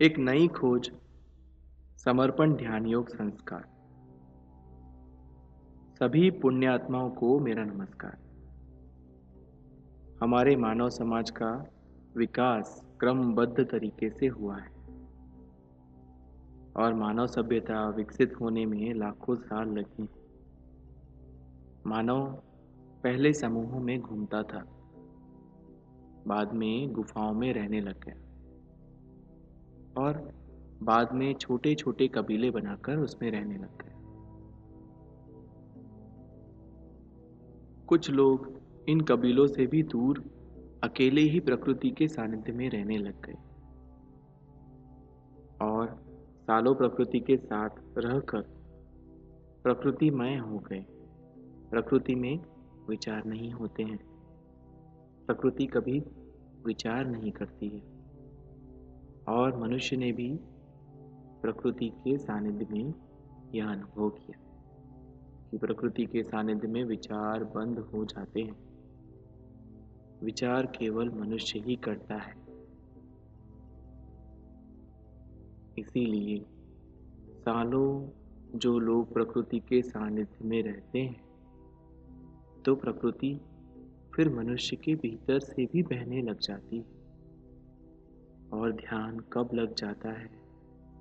एक नई खोज। समर्पण ध्यान योग संस्कार। सभी पुण्यात्माओं को मेरा नमस्कार। हमारे मानव समाज का विकास क्रमबद्ध तरीके से हुआ है और मानव सभ्यता विकसित होने में लाखों साल लगे। मानव पहले समूहों में घूमता था, बाद में गुफाओं में रहने लग गया और बाद में छोटे छोटे कबीले बनाकर उसमें रहने लग गए। कुछ लोग इन कबीलों से भी दूर अकेले ही प्रकृति के सानिध्य में रहने लग गए और सालों प्रकृति के साथ रहकर प्रकृतिमय हो गए। प्रकृति में विचार नहीं होते हैं, प्रकृति कभी विचार नहीं करती है और मनुष्य ने भी प्रकृति के सानिध्य में यह अनुभव किया कि प्रकृति के सानिध्य में विचार बंद हो जाते हैं। विचार केवल मनुष्य ही करता है। इसीलिए सालों जो लोग प्रकृति के सानिध्य में रहते हैं तो प्रकृति फिर मनुष्य के भीतर से भी बहने लग जाती है और ध्यान कब लग जाता है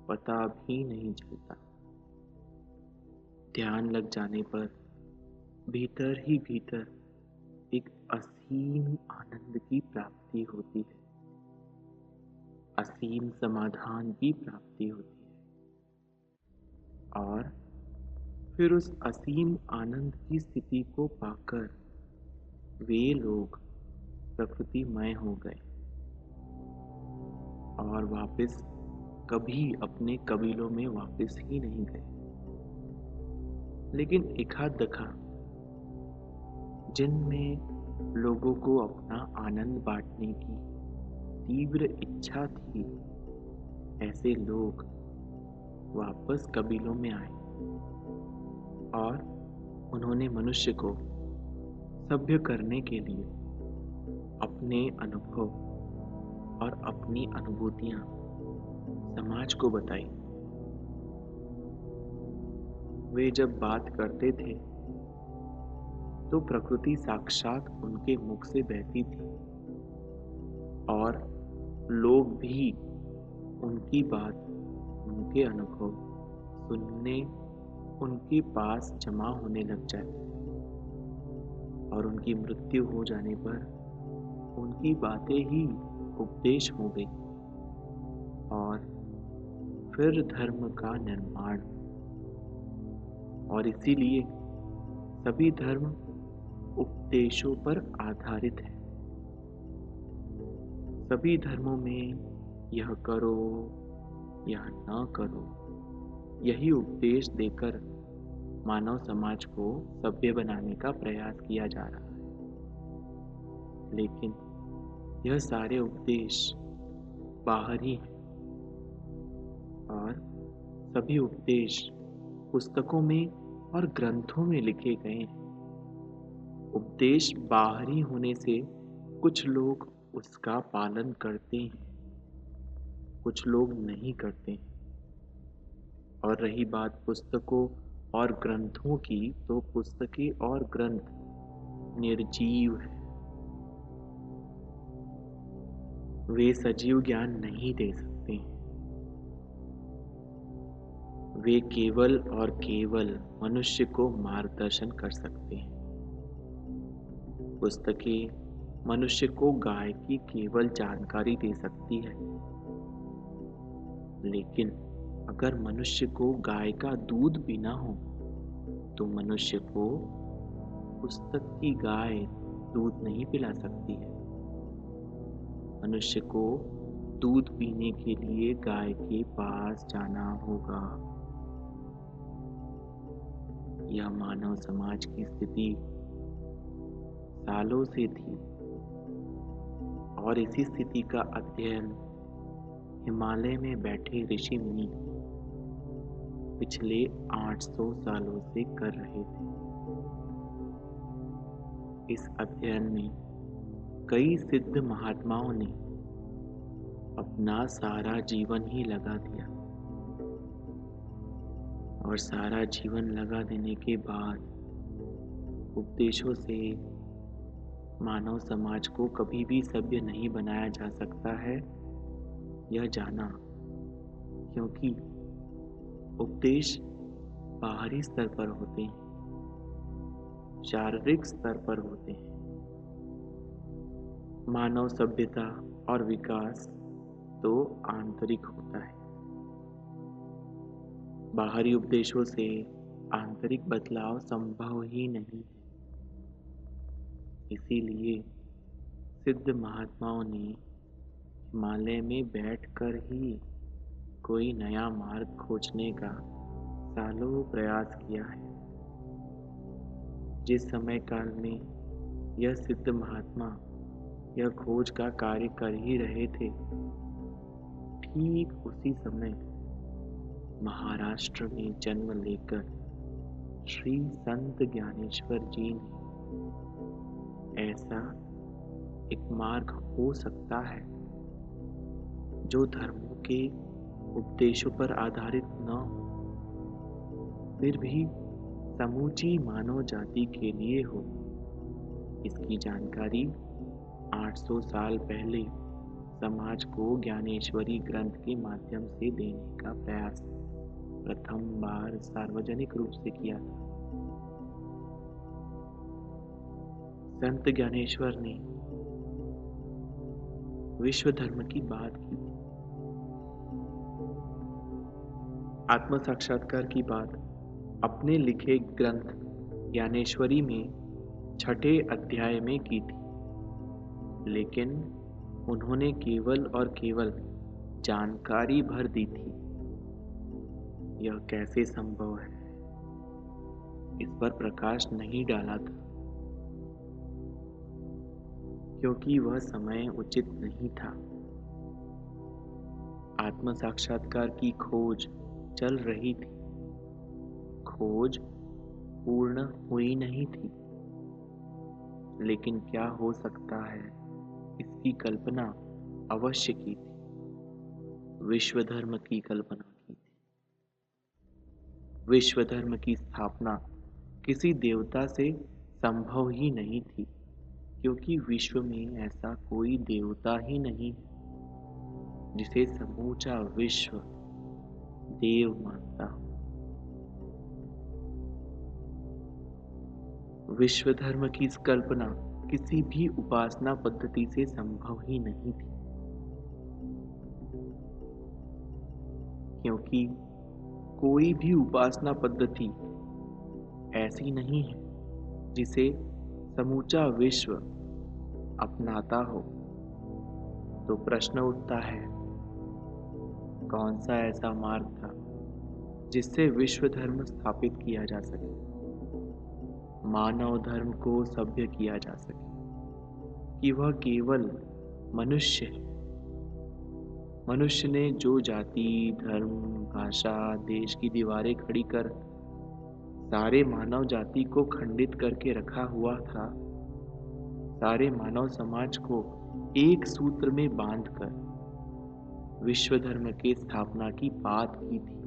पता भी नहीं चलता। ध्यान लग जाने पर भीतर ही भीतर एक असीम आनंद की प्राप्ति होती है, असीम समाधान की प्राप्ति होती है और फिर उस असीम आनंद की स्थिति को पाकर वे लोग प्रकृतिमय हो गए और वापस कभी अपने कबीलों में वापस ही नहीं गए। लेकिन एकाध दफा जिनमें लोगों को अपना आनंद बांटने की तीव्र इच्छा थी, ऐसे लोग वापस कबीलों में आए और उन्होंने मनुष्य को सभ्य करने के लिए अपने अनुभव और अपनी अनुभूतियां समाज को बताई। वे जब बात करते थे तो प्रकृति साक्षात उनके मुख से बहती थी और लोग भी उनकी बात, उनके अनुभव सुनने उनके पास जमा होने लग जाते और उनकी मृत्यु हो जाने पर उनकी बातें ही उपदेश हो गई और फिर धर्म का निर्माण। और इसीलिए सभी धर्म उपदेशों पर आधारित है। सभी धर्मों में यह करो, यह न करो, यही उपदेश देकर मानव समाज को सभ्य बनाने का प्रयास किया जा रहा है। लेकिन यह सारे उपदेश बाहरी हैं और सभी उपदेश पुस्तकों में और ग्रंथों में लिखे गए हैं। उपदेश बाहरी होने से कुछ लोग उसका पालन करते हैं, कुछ लोग नहीं करते हैं। और रही बात पुस्तकों और ग्रंथों की, तो पुस्तकें और ग्रंथ निर्जीव है। वे सजीव ज्ञान नहीं दे सकते हैं। वे केवल और केवल मनुष्य को मार्गदर्शन कर सकते हैं। पुस्तकें मनुष्य को गाय की केवल जानकारी दे सकती है, लेकिन अगर मनुष्य को गाय का दूध पीना हो तो मनुष्य को पुस्तक की गाय दूध नहीं पिला सकती है। मनुष्य को दूध पीने के लिए गाय के पास जाना होगा। यह मानव समाज की स्थिति सालों से थी और इसी स्थिति का अध्ययन हिमालय में बैठे ऋषि मुनि पिछले 800 सालों से कर रहे थे। इस अध्ययन में कई सिद्ध महात्माओं ने अपना सारा जीवन ही लगा दिया और सारा जीवन लगा देने के बाद उपदेशों से मानव समाज को कभी भी सभ्य नहीं बनाया जा सकता है, यह जाना। क्योंकि उपदेश बाहरी स्तर पर होते हैं, शारीरिक स्तर पर होते हैं। मानव सभ्यता और विकास तो आंतरिक होता है। बाहरी उपदेशों से आंतरिक बदलाव संभव ही नहीं है। इसीलिए सिद्ध महात्माओं ने हिमालय में बैठकर ही कोई नया मार्ग खोजने का सालों प्रयास किया है। जिस समय काल में यह सिद्ध महात्मा यह खोज का कार्य कर ही रहे थे, ठीक उसी समय महाराष्ट्र में जन्म लेकर श्री संत ज्ञानेश्वर जी ने ऐसा एक मार्ग हो सकता है जो धर्मों के उपदेशों पर आधारित न हो, फिर भी समूची मानव जाति के लिए हो। इसकी जानकारी 800 साल पहले समाज को ज्ञानेश्वरी ग्रंथ के माध्यम से देने का प्रयास प्रथम बार सार्वजनिक रूप से किया था। संत ज्ञानेश्वर ने विश्व धर्म की बात की, आत्म साक्षात्कार की बात अपने लिखे ग्रंथ ज्ञानेश्वरी में 6ठे अध्याय में की थी, लेकिन उन्होंने केवल और केवल जानकारी भर दी थी। यह कैसे संभव है, इस पर प्रकाश नहीं डाला था, क्योंकि वह समय उचित नहीं था। आत्म साक्षात्कार की खोज चल रही थी, खोज पूर्ण हुई नहीं थी, लेकिन क्या हो सकता है इसकी कल्पना अवश्य की थी। विश्व धर्म की कल्पना की थी। विश्व धर्म की स्थापना किसी देवता से संभव ही नहीं थी, क्योंकि विश्व में ऐसा कोई देवता ही नहीं जिसे समूचा विश्व देव मानता हो। विश्व धर्म की इस कल्पना किसी भी उपासना पद्धति से संभव ही नहीं थी, क्योंकि कोई भी उपासना पद्धति ऐसी नहीं है जिसे समूचा विश्व अपनाता हो। तो प्रश्न उठता है, कौन सा ऐसा मार्ग था जिससे विश्व धर्म स्थापित किया जा सके, मानव धर्म को सभ्य किया जा सके, कि वह केवल मनुष्य है। मनुष्य ने जो जाति, धर्म, भाषा, देश की दीवारें खड़ी कर सारे मानव जाति को खंडित करके रखा हुआ था, सारे मानव समाज को एक सूत्र में बांधकर विश्व धर्म की स्थापना की बात की थी।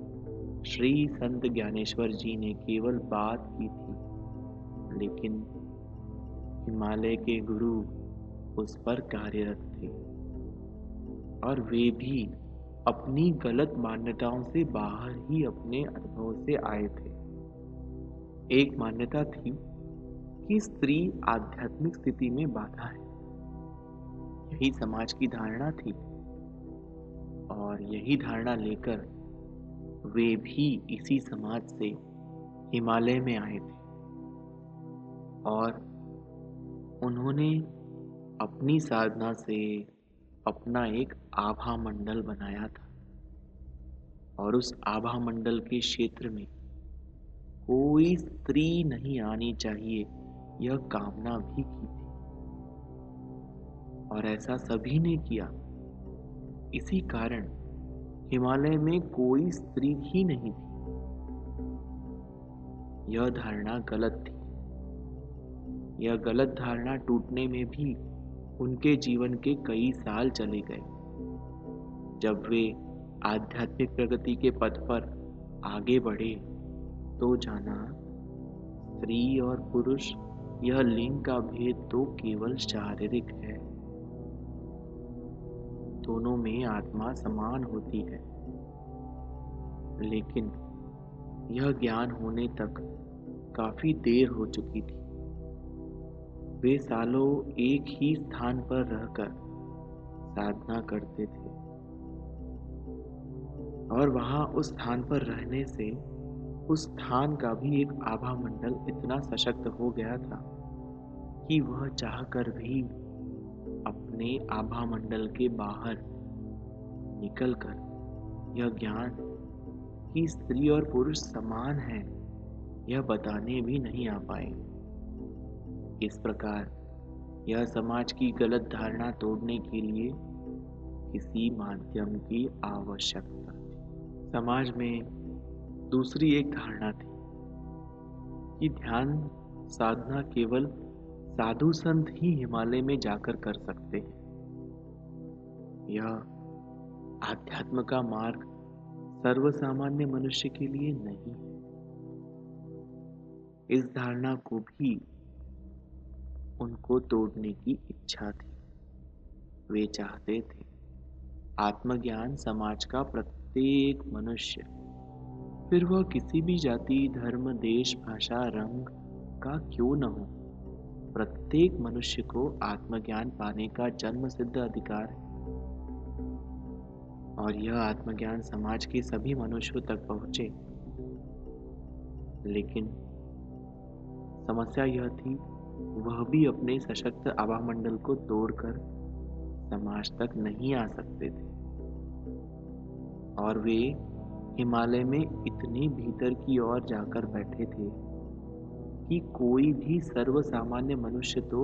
श्री संत ज्ञानेश्वर जी ने केवल बात की थी, लेकिन हिमालय के गुरु उस पर कार्यरत थे, और वे भी अपनी गलत मान्यताओं से बाहर ही अपने अनुभव से आए थे। एक मान्यता थी कि स्त्री आध्यात्मिक स्थिति में बाधा है, यही समाज की धारणा थी, और यही धारणा लेकर वे भी इसी समाज से हिमालय में आए थे, और उन्होंने अपनी साधना से अपना एक आभा मंडल बनाया था, और उस आभा मंडल के क्षेत्र में कोई स्त्री नहीं आनी चाहिए, यह कामना भी की थी, और ऐसा सभी ने किया। इसी कारण हिमालय में कोई स्त्री ही नहीं थी। यह धारणा गलत थी। यह गलत धारणा टूटने में भी उनके जीवन के कई साल चले गए। जब वे आध्यात्मिक प्रगति के पथ पर आगे बढ़े तो जाना, स्त्री और पुरुष यह लिंग का भेद तो केवल शारीरिक है। दोनों में आत्मा समान होती है, लेकिन यह ज्ञान होने तक काफी देर हो चुकी थी। वे सालों एक ही स्थान पर रहकर साधना करते थे और वहां उस स्थान पर रहने से उस स्थान का भी एक आभा मंडल इतना सशक्त हो गया था कि वह चाहकर भी अपने आभा मंडल के बाहर निकलकर यह ज्ञान कि स्त्री और पुरुष समान हैं यह बताने भी नहीं आ पाए। इस प्रकार यह समाज की गलत धारणा तोड़ने के लिए किसी माध्यम की आवश्यकता थी। समाज में दूसरी एक धारणा थी कि ध्यान साधना केवल साधु संत ही हिमालय में जाकर कर सकते हैं। यह आध्यात्म का मार्ग सर्वसामान्य मनुष्य के लिए नहीं है। इस धारणा को भी उनको तोड़ने की इच्छा थी। वे चाहते थे आत्मज्ञान समाज का प्रत्येक मनुष्य, फिर वह किसी भी जाति, धर्म, देश, भाषा, रंग का क्यों न हो, प्रत्येक मनुष्य को आत्मज्ञान पाने का जन्म सिद्ध अधिकार है और यह आत्मज्ञान समाज के सभी मनुष्यों तक पहुंचे। लेकिन समस्या यह थी, वह भी अपने सशक्त आभामंडल को तोड़कर समाज तक नहीं आ सकते थे और वे हिमालय में इतने भीतर की ओर जाकर बैठे थे कि कोई भी सर्वसामान्य मनुष्य तो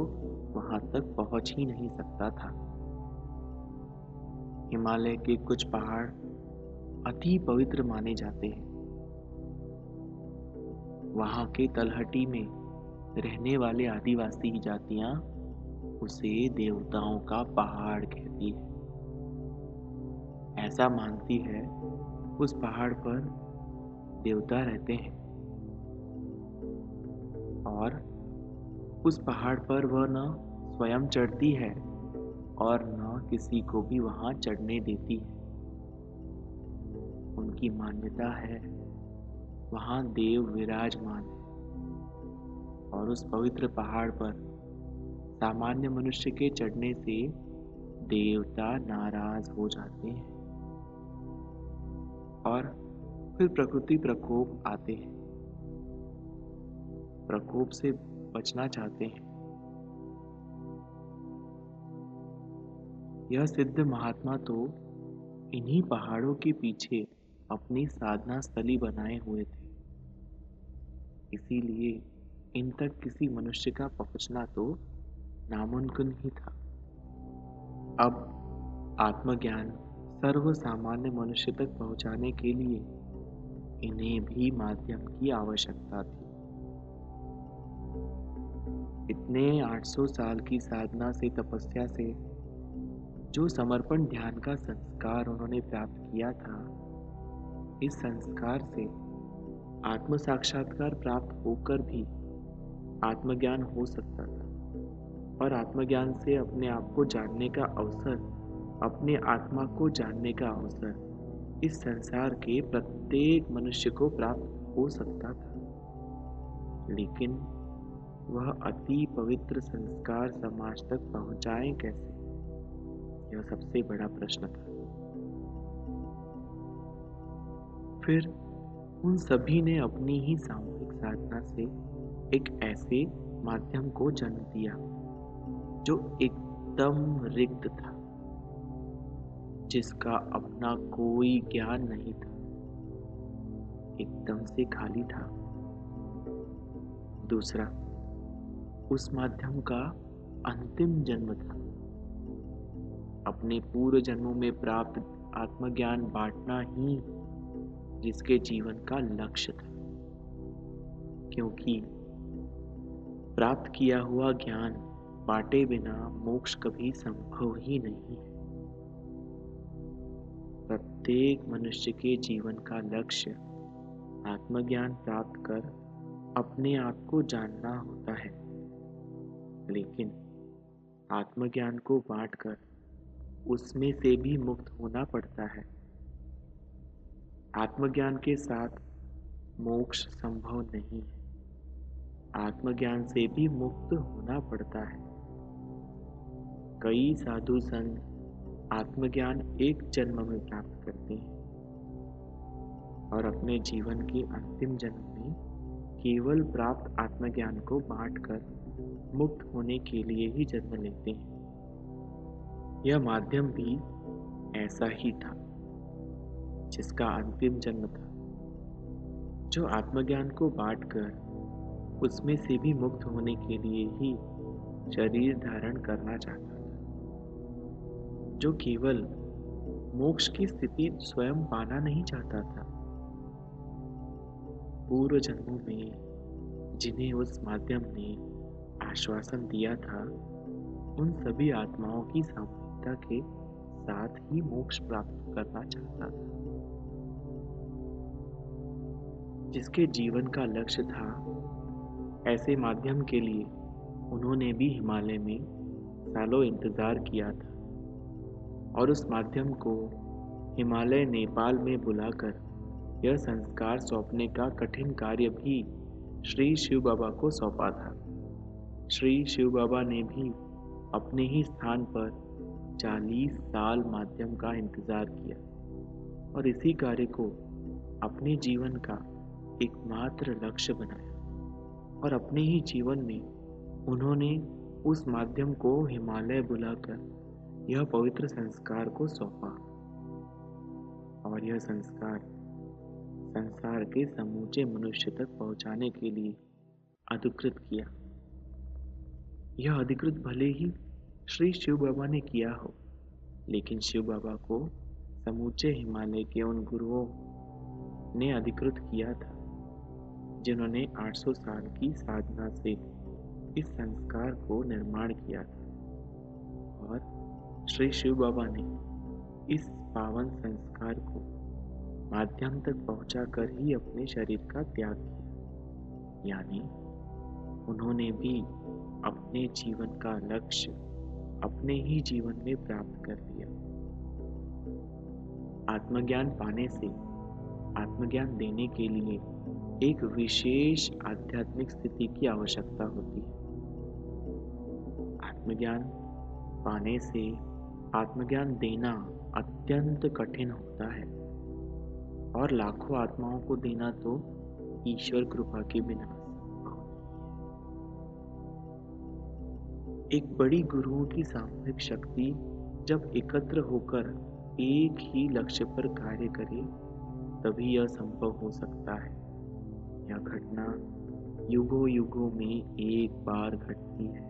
वहां तक पहुंच ही नहीं सकता था। हिमालय के कुछ पहाड़ अति पवित्र माने जाते हैं। वहां के तलहटी में रहने वाले आदिवासी जातियां उसे देवताओं का पहाड़ कहती है। ऐसा मानती है उस पहाड़ पर देवता रहते हैं और उस पहाड़ पर वह न स्वयं चढ़ती है और न किसी को भी वहां चढ़ने देती है। उनकी मान्यता है वहां देव विराजमान है और उस पवित्र पहाड़ पर सामान्य मनुष्य के चढ़ने से देवता नाराज हो जाते हैं और फिर प्रकृति प्रकोप आते हैं। प्रकोप से बचना चाहते हैं। यह सिद्ध महात्मा तो इन्हीं पहाड़ों के पीछे अपनी साधना स्थली बनाए हुए थे। इसीलिए इन तक किसी मनुष्य का पहुंचना तो नामुमकिन ही था। अब आत्मज्ञान सर्व सामान्य मनुष्य तक पहुंचाने के लिए इन्हें भी माध्यम की आवश्यकता थी। इतने 800 साल की साधना से, तपस्या से जो समर्पण ध्यान का संस्कार उन्होंने प्राप्त किया था, इस संस्कार से आत्म साक्षात्कार प्राप्त होकर भी आत्मज्ञान हो सकता था और आत्मज्ञान से अपने आप को जानने का अवसर, अपने आत्मा को जानने का अवसर इस संसार के प्रत्येक मनुष्य को प्राप्त हो सकता था। लेकिन वह अति पवित्र संस्कार समाज तक पहुंचाएं कैसे, यह सबसे बड़ा प्रश्न था। फिर उन सभी ने अपनी ही सामूहिक साधना से एक ऐसे माध्यम को जन्म दिया जो एकदम रिक्त था, जिसका अपना कोई ज्ञान नहीं था, एकदम से खाली था। दूसरा, उस माध्यम का अंतिम जन्म था। अपने पूर्व जन्मों में प्राप्त आत्मज्ञान बांटना ही जिसके जीवन का लक्ष्य था, क्योंकि प्राप्त किया हुआ ज्ञान बांटे बिना मोक्ष कभी संभव ही नहीं है। प्रत्येक मनुष्य के जीवन का लक्ष्य आत्मज्ञान प्राप्त कर अपने आप को जानना होता है, लेकिन आत्मज्ञान को बांटकर उसमें से भी मुक्त होना पड़ता है। आत्मज्ञान के साथ मोक्ष संभव नहीं है। आत्मज्ञान से भी मुक्त होना पड़ता है। कई साधु संत आत्मज्ञान एक जन्म में प्राप्त करते हैं और अपने जीवन के अंतिम जन्म में केवल प्राप्त आत्मज्ञान को बांटकर मुक्त होने के लिए ही जन्म लेते हैं। यह माध्यम भी ऐसा ही था, जिसका अंतिम जन्म था, जो आत्मज्ञान को बांटकर उसमें से भी मुक्त होने के लिए ही शरीर धारण करना चाहता था, जो केवल मोक्ष की स्थिति स्वयं पाना नहीं चाहता था। पूर्व जन्मों में जिन्हें उस माध्यम ने आश्वासन दिया था, उन सभी आत्माओं की सामूहिकता के साथ ही मोक्ष प्राप्त करना चाहता था। जिसके जीवन का लक्ष्य था, ऐसे माध्यम के लिए उन्होंने भी हिमालय में सालों इंतजार किया था और उस माध्यम को हिमालय नेपाल में बुलाकर यह संस्कार सौंपने का कठिन कार्य भी श्री शिव बाबा को सौंपा था। श्री शिव बाबा ने भी अपने ही स्थान पर 40 साल माध्यम का इंतजार किया और इसी कार्य को अपने जीवन का एकमात्र लक्ष्य बनाया और अपने ही जीवन में उन्होंने उस माध्यम को हिमालय बुलाकर यह पवित्र संस्कार को सौंपा और यह संसार के समूचे मनुष्य तक पहुंचाने के लिए अधिकृत किया। यह अधिकृत भले ही श्री शिव बाबा ने किया हो, लेकिन शिव बाबा को समूचे हिमालय के उन गुरुओं ने अधिकृत किया था, जिन्होंने 800 साल की साधना से इस संस्कार को निर्माण किया था और श्री शिव बाबा ने इस पावन संस्कार को माध्यम तक पहुंचाकर ही अपने शरीर का त्याग किया, यानी उन्होंने भी अपने जीवन का लक्ष्य अपने ही जीवन में प्राप्त कर लिया। आत्मज्ञान पाने से आत्मज्ञान देने के लिए एक विशेष आध्यात्मिक स्थिति की आवश्यकता होती है। आत्मज्ञान पाने से आत्मज्ञान देना अत्यंत कठिन होता है और लाखों आत्माओं को देना तो ईश्वर कृपा के बिना संभव नहीं है। एक बड़ी गुरुओं की सामूहिक शक्ति जब एकत्र होकर एक ही लक्ष्य पर कार्य करे, तभी यह संभव हो सकता है। यह घटना युगों युगों में एक बार घटती है।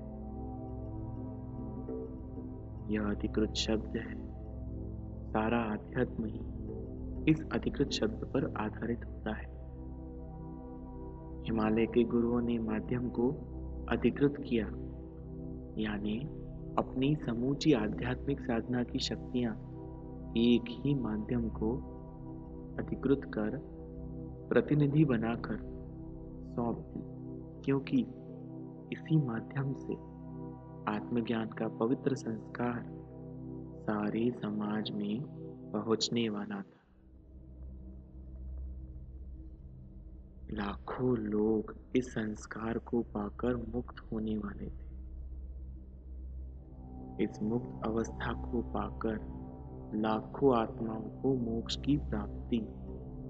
यह अधिकृत शब्द है। सारा आध्यात्म ही इस अधिकृत शब्द पर आधारित होता है। हिमालय के गुरुओं ने माध्यम को अधिकृत किया, यानी अपनी समूची आध्यात्मिक साधना की शक्तियां एक ही माध्यम को अधिकृत कर प्रतिनिधि बनाकर सौंप दी, क्योंकि इसी माध्यम से आत्मज्ञान का पवित्र संस्कार सारे समाज में पहुंचने वाला था। लाखों लोग इस संस्कार को पाकर मुक्त होने वाले थे। इस मुक्त अवस्था को पाकर लाखों आत्माओं को मोक्ष की प्राप्ति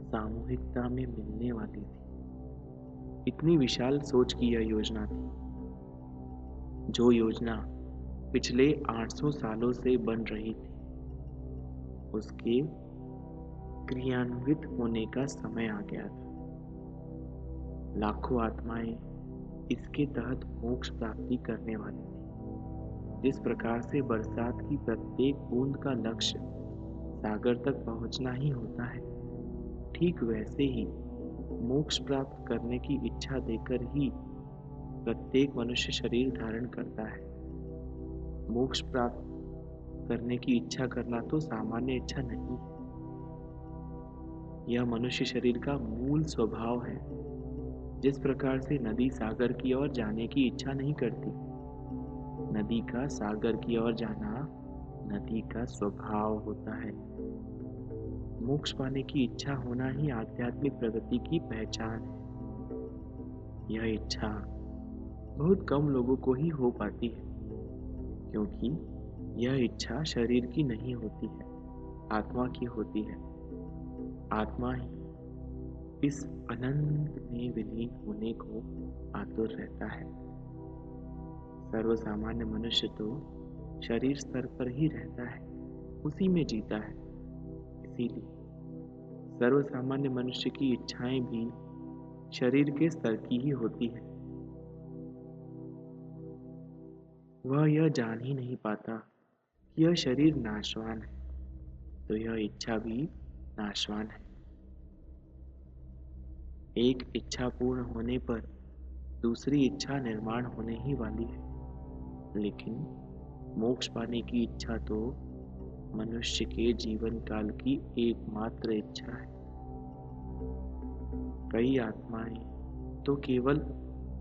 सामूहिकता में मिलने वाली थी। इतनी विशाल सोच की यह योजना थी, जो योजना पिछले 800 सालों से बन रही थी। उसके क्रियान्वित होने का समय आ गया था। लाखों आत्माएं इसके तहत मोक्ष प्राप्ति करने वाली थी। जिस प्रकार से बरसात की प्रत्येक बूंद का लक्ष्य सागर तक पहुंचना ही होता है, ठीक वैसे ही मोक्ष प्राप्त करने की इच्छा देकर ही प्रत्येक मनुष्य शरीर धारण करता है। मोक्ष प्राप्त करने की इच्छा करना तो सामान्य इच्छा नहीं है, यह मनुष्य शरीर का मूल स्वभाव है। जिस प्रकार से नदी सागर की ओर जाने की इच्छा नहीं करती, नदी का सागर की ओर जाना नदी का स्वभाव होता है। मोक्ष पाने की इच्छा होना ही आध्यात्मिक प्रगति की पहचान है। यह इच्छा बहुत कम लोगों को ही हो पाती है, क्योंकि यह इच्छा शरीर की नहीं होती है, आत्मा की होती है। आत्मा ही इस अनंत में विलीन होने को आतुर रहता है। सर्वसामान्य मनुष्य तो शरीर स्तर पर ही रहता है, उसी में जीता है। इसीलिए सर्वसामान्य मनुष्य की इच्छाएं भी शरीर के स्तर की ही होती है। वह यह जान ही नहीं पाता कि यह शरीर नाशवान है, तो यह इच्छा भी नाशवान है। एक इच्छा पूर्ण होने पर दूसरी इच्छा निर्माण होने ही वाली है। लेकिन मोक्ष पाने की इच्छा तो मनुष्य के जीवन काल की एकमात्र इच्छा है। कई आत्माएं तो केवल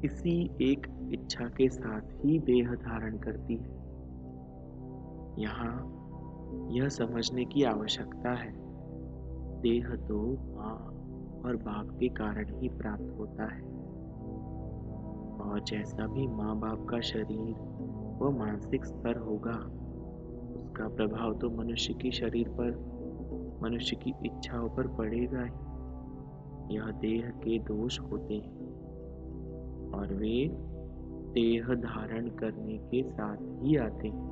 इसी एक इच्छा के साथ ही देह धारण करती है। यहाँ यह समझने की आवश्यकता है, देह तो माँ और बाप के कारण ही प्राप्त होता है, और जैसा भी माँ बाप का शरीर व मानसिक स्तर होगा, उसका प्रभाव तो मनुष्य के शरीर पर, मनुष्य की इच्छाओं पर पड़ेगा ही। यह देह के दोष होते हैं और वे देह धारण करने के साथ ही आते हैं।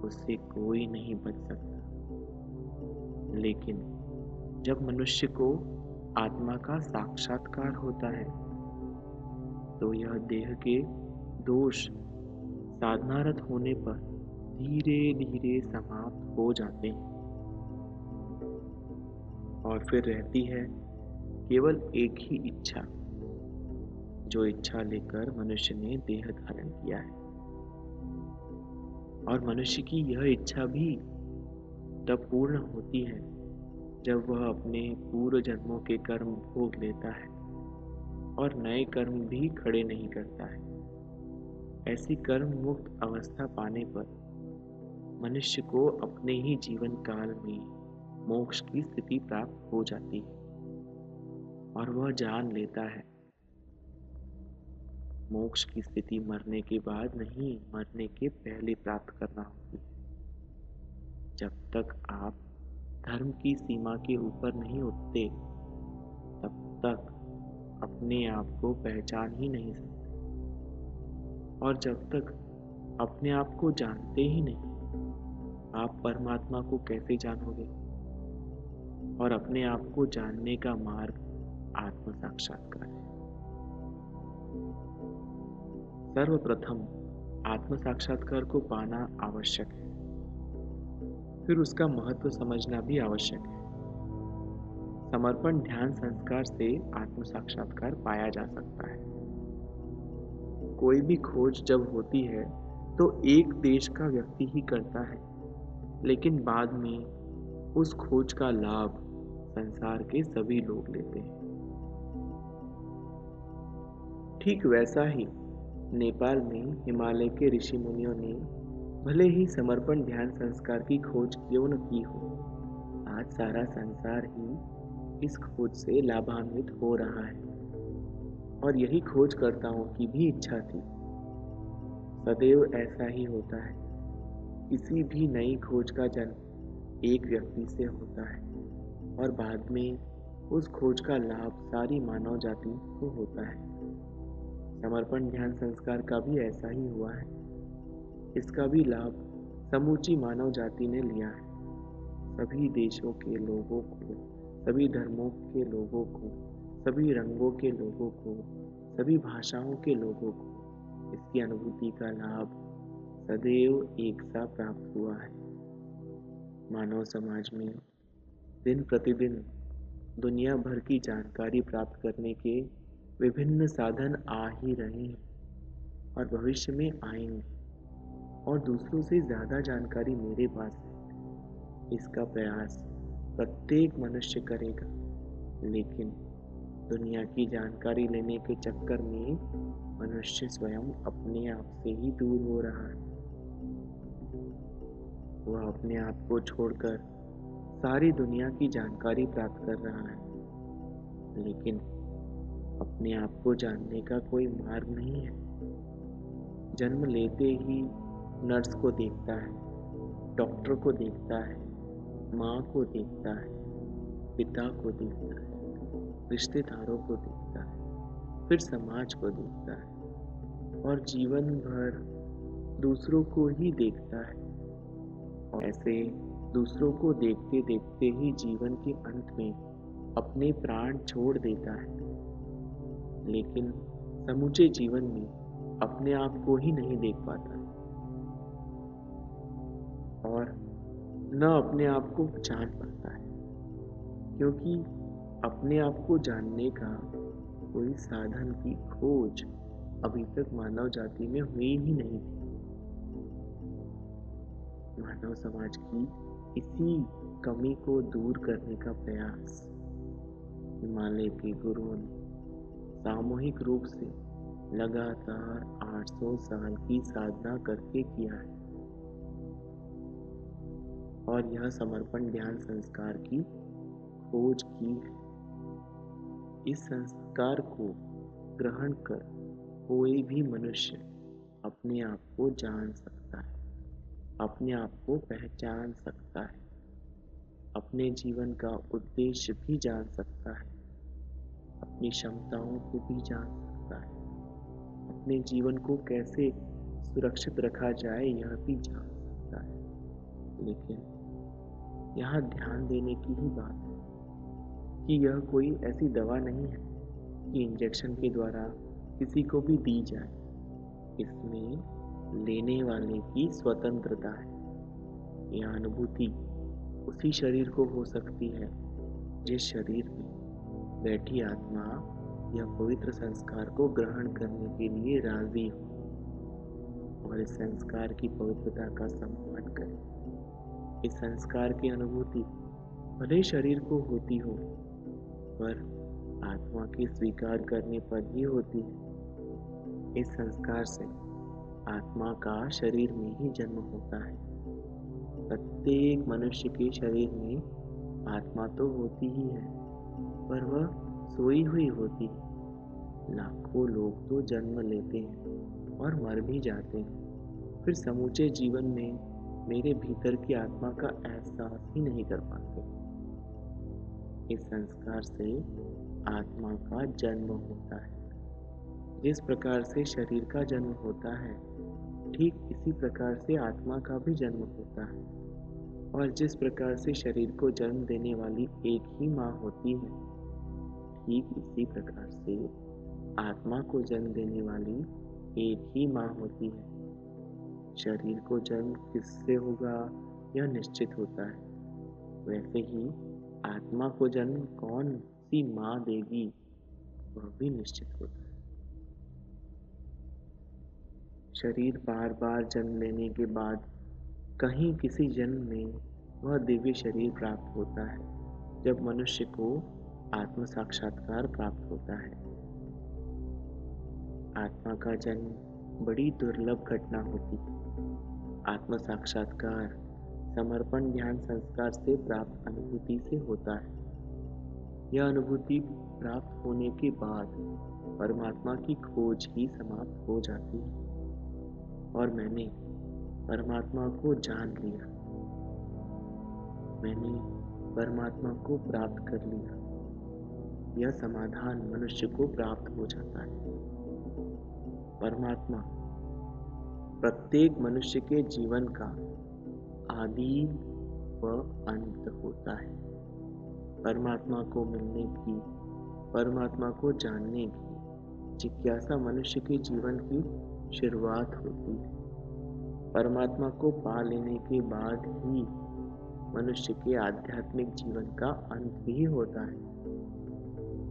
उससे कोई नहीं बच सकता। लेकिन जब मनुष्य को आत्मा का साक्षात्कार होता है, तो यह देह के दोष साधनारत होने पर धीरे धीरे समाप्त हो जाते हैं, और फिर रहती है केवल एक ही इच्छा, जो इच्छा लेकर मनुष्य ने देह धारण किया है। और मनुष्य की यह इच्छा भी तब पूर्ण होती है जब वह अपने पूर्व जन्मों के कर्म भोग लेता है और नए कर्म भी खड़े नहीं करता है। ऐसी कर्म मुक्त अवस्था पाने पर मनुष्य को अपने ही जीवन काल में मोक्ष की स्थिति प्राप्त हो जाती है, और वह जान लेता है मोक्ष की स्थिति मरने के बाद नहीं, मरने के पहले प्राप्त करना होती है। जब तक आप धर्म की सीमा के ऊपर नहीं उठते, तब तक अपने आप को पहचान ही नहीं सकते, और जब तक अपने आप को जानते ही नहीं, आप परमात्मा को कैसे जानोगे? और अपने आप को जानने का मार्ग आत्म साक्षात्कार है। सर्वप्रथम आत्म साक्षात्कार को पाना आवश्यक है, फिर उसका महत्व समझना भी आवश्यक है। समर्पण ध्यान संस्कार से आत्म साक्षात्कार पाया जा सकता है। कोई भी खोज जब होती है तो एक देश का व्यक्ति ही करता है, लेकिन बाद में उस खोज का लाभ संसार के सभी लोग लेते हैं। ठीक वैसा ही नेपाल में हिमालय के ऋषि मुनियों ने भले ही समर्पण ध्यान संस्कार की खोज क्यों न की हो, आज सारा संसार ही इस खोज से लाभान्वित हो रहा है, और यही खोजकर्ताओं की भी इच्छा थी। सदैव ऐसा ही होता है, किसी भी नई खोज का जन्म एक व्यक्ति से होता है, और बाद में उस खोज का लाभ सारी मानव जाति को होता है। समर्पण ध्यान संस्कार का भी ऐसा ही हुआ है। इसका भी लाभ समूची मानव जाति ने लिया है। सभी देशों के लोगों को, सभी धर्मों के लोगों को, सभी रंगों के लोगों को, सभी भाषाओं के लोगों को इसकी अनुभूति का लाभ सदैव एक सा प्राप्त हुआ है। मानव समाज में दिन प्रतिदिन दुनिया भर की जानकारी प्राप्त करने के विभिन्न साधन आ ही रहे हैं, और भविष्य में आएंगे, और दूसरों से ज़्यादा जानकारी मेरे पास है। इसका प्रयास प्रत्येक मनुष्य करेगा, लेकिन दुनिया की जानकारी लेने के चक्कर में मनुष्य स्वयं अपने आप से ही दूर हो रहा है। वह अपने आप को छोड़कर सारी दुनिया की जानकारी प्राप्त कर रहा है, लेकिन अपने आप को जानने का कोई मार्ग नहीं है। जन्म लेते ही नर्स को देखता है, डॉक्टर को देखता है, माँ को देखता है, पिता को देखता है, रिश्तेदारों को देखता है, फिर समाज को देखता है और जीवन भर दूसरों को ही देखता है। और ऐसे दूसरों को देखते देखते ही जीवन के अंत में अपने प्राण छोड़ देता है, लेकिन समूचे जीवन में अपने आप को ही नहीं देख पाता और न अपने आप को जान पाता है, क्योंकि अपने आप को जानने का कोई साधन की खोज अभी तक मानव जाति में हुई ही नहीं थी। मानव समाज की इसी कमी को दूर करने का प्रयास हिमालय के गुरुओं ने सामूहिक रूप से लगातार 800 साल की साधना करके किया है और यह समर्पण ध्यान संस्कार की खोज की है। इस संस्कार को ग्रहण कर कोई भी मनुष्य अपने आप को जान सकता है, अपने आप को पहचान सकता है, अपने जीवन का उद्देश्य भी जान सकता है, अपनी क्षमताओं को भी जान सकता है, अपने जीवन को कैसे सुरक्षित रखा जाए यह भी जान सकता है। लेकिन यहाँ ध्यान देने की ही बात है कि यह कोई ऐसी दवा नहीं है कि इंजेक्शन के द्वारा किसी को भी दी जाए। इसमें लेने वाले की स्वतंत्रता है। यह अनुभूति उसी शरीर को हो सकती है जिस शरीर में बैठी आत्मा यह पवित्र संस्कार को ग्रहण करने के लिए राजी हो और इस संस्कार की पवित्रता का सम्मान करे। इस संस्कार की अनुभूति भले शरीर को होती हो, पर आत्मा के स्वीकार करने पर ही होती है। इस संस्कार से आत्मा का शरीर में ही जन्म होता है। प्रत्येक मनुष्य के शरीर में आत्मा तो होती ही है, पर वह सोई हुई होती है। लाखों लोग तो जन्म लेते हैं और मर भी जाते हैं, फिर समूचे जीवन में मेरे भीतर की आत्मा का एहसास ही नहीं कर पाते। इस संस्कार से आत्मा का जन्म होता है। जिस प्रकार से शरीर का जन्म होता है, ठीक इसी प्रकार से आत्मा का भी जन्म होता है। और जिस प्रकार से शरीर को जन्म देने वाली एक ही माँ होती है, ठीक इसी प्रकार से आत्मा को जन्म देने वाली एक ही माँ होती है। शरीर को जन्म किससे होगा यह निश्चित होता है, वैसे ही आत्मा को जन्म कौन सी माँ देगी वह भी निश्चित होता है। शरीर बार बार जन्म लेने के बाद कहीं किसी जन्म में वह दिव्य शरीर प्राप्त होता है, जब मनुष्य को आत्म साक्षात्कार प्राप्त होता है। आत्मा का जन्म बड़ी दुर्लभ घटना होती है। आत्म साक्षात्कार समर्पण ध्यान संस्कार से प्राप्त अनुभूति से होता है। यह अनुभूति प्राप्त होने के बाद परमात्मा की खोज ही समाप्त हो जाती है और मैंने परमात्मा को जान लिया, मैंने परमात्मा को प्राप्त कर लिया। यह समाधान मनुष्य को प्राप्त हो जाता है। परमात्मा प्रत्येक मनुष्य के जीवन का आदि व अंत होता है। परमात्मा को मिलने की, परमात्मा को जानने की जिज्ञासा मनुष्य के जीवन की शुरुआत होती है। परमात्मा को पा लेने के बाद ही मनुष्य के आध्यात्मिक जीवन का अंत भी होता है,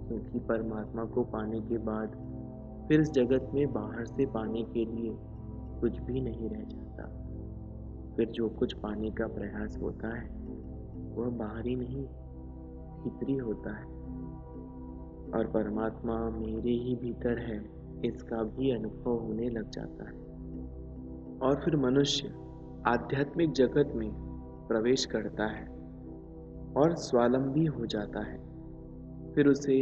क्योंकि परमात्मा को पाने के बाद फिर इस जगत में बाहर से पाने के लिए कुछ भी नहीं रह जाता। फिर जो कुछ पाने का प्रयास होता है वह बाहरी नहीं भीतरी होता है, और परमात्मा मेरे ही भीतर है इसका भी अनुभव होने लग जाता है। और फिर मनुष्य आध्यात्मिक जगत में प्रवेश करता है और स्वावलंबी हो जाता है। फिर उसे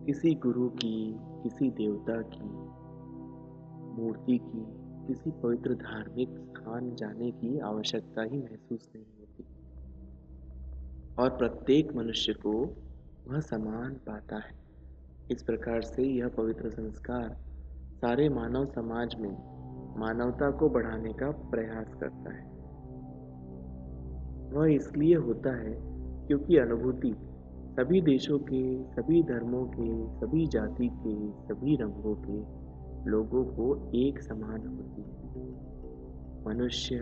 किसी गुरु की, किसी देवता की मूर्ति की, किसी पवित्र धार्मिक स्थान जाने की आवश्यकता ही महसूस नहीं होती, और प्रत्येक मनुष्य को वह समान पाता है। इस प्रकार से यह पवित्र संस्कार सारे मानव समाज में मानवता को बढ़ाने का प्रयास करता है। वह इसलिए होता है क्योंकि अनुभूति सभी देशों के, सभी धर्मों के, सभी जाति के, सभी रंगों के लोगों को एक समान होती है। मनुष्य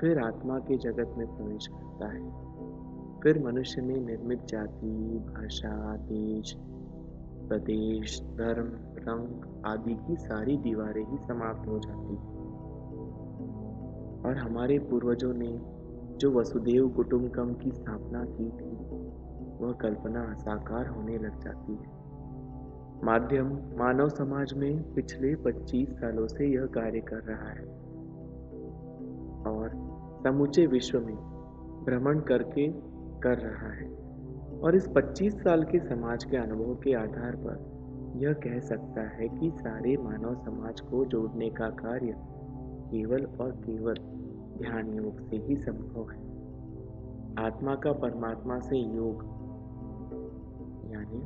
फिर आत्मा के जगत में प्रवेश करता है। फिर मनुष्य में निर्मित जाति, भाषा, देश, प्रदेश, धर्म, रंग आदि की सारी दीवारें ही समाप्त हो जाती हैं, और हमारे पूर्वजों ने जो वसुदेव कुटुंबकम की स्थापना की थी वह कल्पना साकार होने लग जाती है। माध्यम मानव समाज में पिछले 25 सालों से यह कार्य कर रहा है और समूचे विश्व में भ्रमण करके कर रहा है, और इस 25 साल के समाज के अनुभव के आधार पर यह कह सकता है कि सारे मानव समाज को जोड़ने का कार्य केवल और केवल ध्यान योग से ही संभव है। आत्मा का परमात्मा से योग, यानी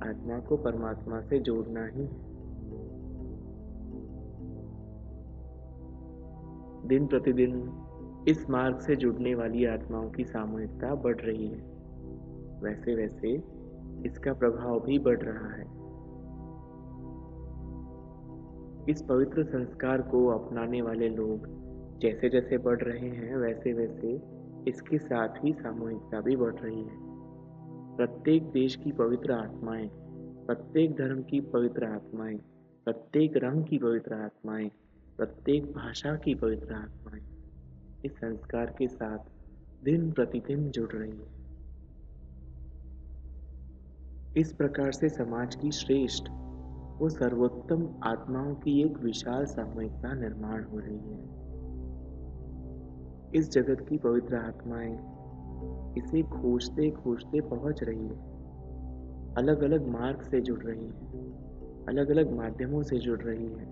आत्मा को परमात्मा से जोड़ना ही है। दिन प्रतिदिन इस मार्ग से जुड़ने वाली आत्माओं की सामूहिकता बढ़ रही है, वैसे वैसे इसका प्रभाव भी बढ़ रहा है। इस पवित्र संस्कार को अपनाने वाले लोग जैसे जैसे बढ़ रहे हैं, वैसे वैसे इसके साथ ही सामूहिकता भी बढ़ रही है। प्रत्येक देश की पवित्र आत्माएं, प्रत्येक धर्म की पवित्र आत्माएं, प्रत्येक रंग की पवित्र आत्माएं, प्रत्येक भाषा की पवित्र आत्माएं इस संस्कार के साथ दिन प्रतिदिन जुड़ रही है। इस प्रकार से समाज की श्रेष्ठ वो सर्वोत्तम आत्माओं की एक विशाल सामूहिकता निर्माण हो रही है। इस जगत की पवित्र आत्माएं इसे खोजते खोजते पहुंच रही है, अलग अलग मार्ग से जुड़ रही है, अलग अलग माध्यमों से जुड़ रही है।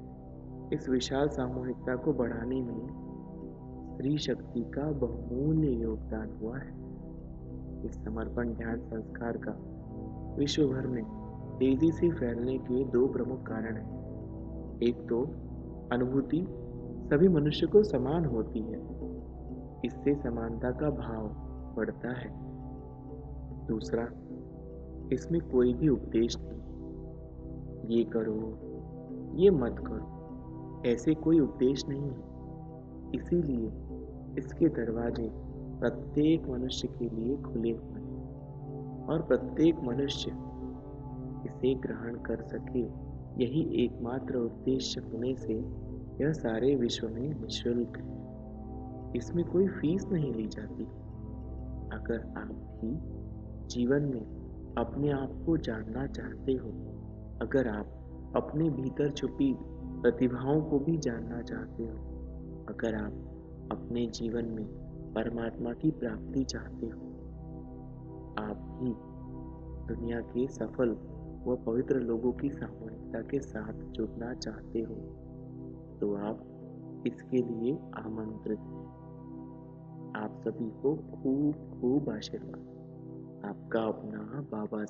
इस विशाल सामूहिकता को बढ़ाने में स्त्री शक्ति का बहुमूल्य योगदान हुआ है। इस समर्पण ध्यान संस्कार का विश्व भर में तेजी से फैलने के दो प्रमुख कारण हैं। एक तो अनुभूति सभी मनुष्य को समान होती है, इससे समानता का भाव बढ़ता है। दूसरा, इसमें कोई भी उपदेश नहीं, ये करो, ये मत करो, ऐसे कोई उपदेश नहीं है। इसीलिए इसके दरवाजे प्रत्येक मनुष्य के लिए खुले हुए हैं, और प्रत्येक मनुष्य इसे ग्रहण कर सके, यही एकमात्र उद्देश्य होने से यह सारे विश्व में निःशुल्क है। इसमें कोई फीस नहीं ली जाती। अगर आप भी जीवन में अपने आप को जानना चाहते हो, अगर आप अपने भीतर छुपी प्रतिभाओं को भी जानना चाहते हो, अगर आप अपने जीवन में परमात्मा की प्राप्ति चाहते हो, आप भी दुनिया के सफल व पवित्र लोगों की सामूहिकता के साथ जुड़ना चाहते हो, तो आप इसके लिए आमंत्रित हैं। आप सभी को खूब खूब आशीर्वाद। आपका अपना बाबा।